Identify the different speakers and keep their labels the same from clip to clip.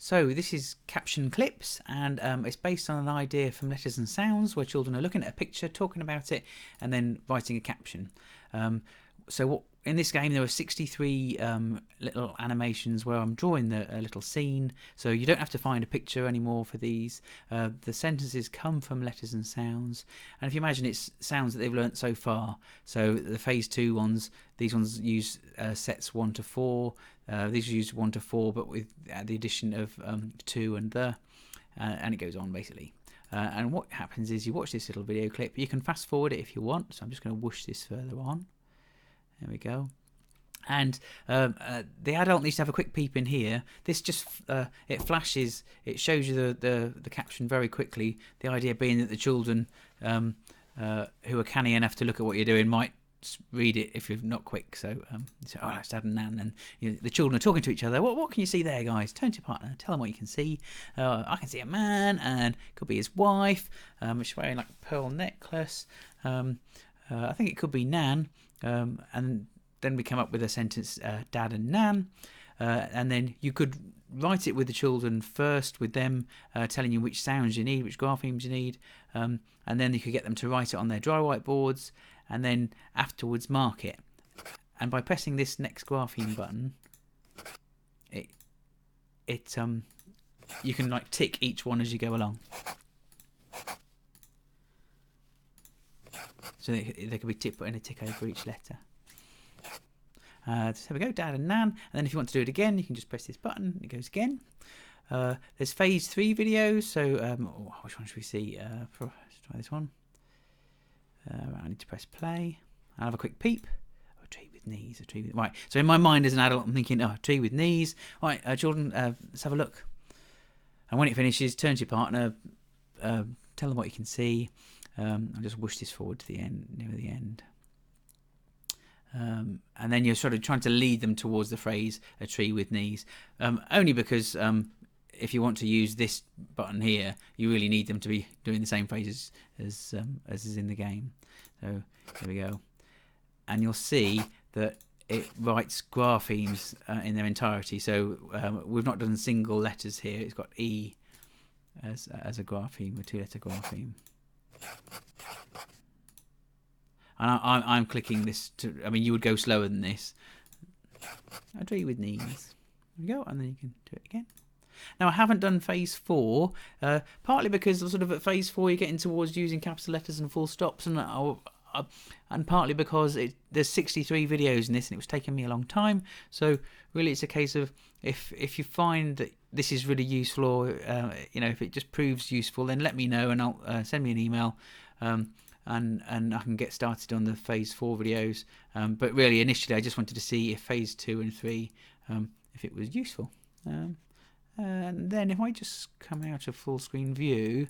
Speaker 1: So this is Caption Clips, and it's based on an idea from Letters and Sounds, where children are looking at a picture, talking about it, and then writing a caption. In this game there are 63 little animations where I'm drawing a little scene, so you don't have to find a picture anymore for these. The sentences come from Letters and Sounds, and if you imagine, it's sounds that they've learnt so far. So the phase 2 ones, these ones use sets 1 to 4, these use 1 to 4 but with the addition of 2 and and it goes on basically. And what happens is you watch this little video clip. You can fast forward it if you want, so I'm just going to whoosh this further on. There we go. And the adult needs to have a quick peep in here. This just it flashes, it shows you the caption very quickly. The idea being that the children who are canny enough to look at what you're doing might read it if you're not quick. So oh, that's Dad and Nan, and the children are talking to each other. What can you see there, guys? Turn to your partner, tell them what you can see. I can see a man, and it could be his wife. She's wearing like a pearl necklace. I think it could be Nan. And then we come up with a sentence, Dad and Nan, and then you could write it with the children first, with them telling you which sounds you need, which graphemes you need, and then you could get them to write it on their dry whiteboards, and then afterwards mark it. And by pressing this next grapheme button, you can like tick each one as you go along. So they could be putting a tick over each letter. So there we go, Dad and Nan. And then if you want to do it again, you can just press this button. It goes again. There's phase 3 videos. So which one should we see? Let's try this one. I need to press play. I'll have a quick peep. Oh, a tree with knees. Right. So in my mind as an adult, I'm thinking, oh, a tree with knees. All right, children, let's have a look. And when it finishes, turn to your partner. Tell them what you can see. I'll just whoosh this forward to the end, near the end. And then you're sort of trying to lead them towards the phrase, a tree with knees. Only because if you want to use this button here, you really need them to be doing the same phrase as is in the game. So here we go. And you'll see that it writes graphemes in their entirety. So we've not done single letters here. It's got E as a grapheme, a 2-letter grapheme. And I'm clicking this to, I mean, you would go slower than this. I tree with knees. There we go, and then you can do it again. Now, I haven't done phase 4, partly because sort of at phase 4 you're getting towards using capital letters and full stops, and partly because there's 63 videos in this, and it was taking me a long time. So really, it's a case of if you find that this is really useful, or if it just proves useful, then let me know, and I'll send me an email, and I can get started on the phase 4 videos. But really, initially, I just wanted to see if phase 2 and 3, if it was useful. And then if I just come out of full screen view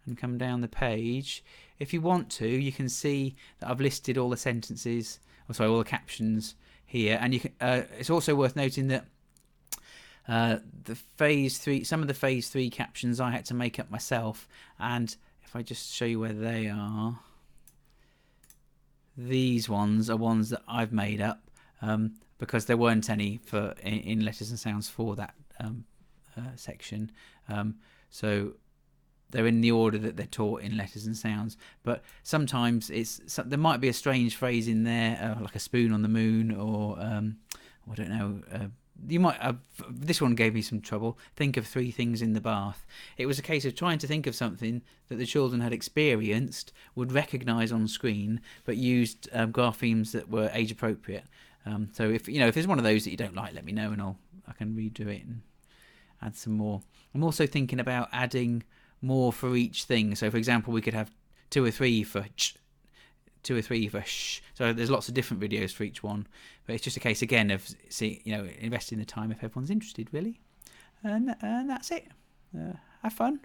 Speaker 1: and come down the page, if you want to, you can see that I've listed all the sentences, all the captions here. And you can, it's also worth noting that the phase 3, some of the phase 3 captions I had to make up myself. And if I just show you where they are, these ones are ones that I've made up because there weren't any in Letters and Sounds for that section. So they're in the order that they're taught in Letters and Sounds. But sometimes there might be a strange phrase in there, like a spoon on the moon, or I don't know. You might have, this one gave me some trouble. Think of 3 things in the bath. It was a case of trying to think of something that the children had experienced, would recognise on screen, but used graphemes that were age appropriate. So if there's one of those that you don't like, let me know, and I can redo it and add some more. I'm also thinking about adding more for each thing. So for example, we could have 2 or 3 for ch, 2 or 3 for sh. So there's lots of different videos for each one, but it's just a case again of investing the time if everyone's interested, really. And that's it. Have fun.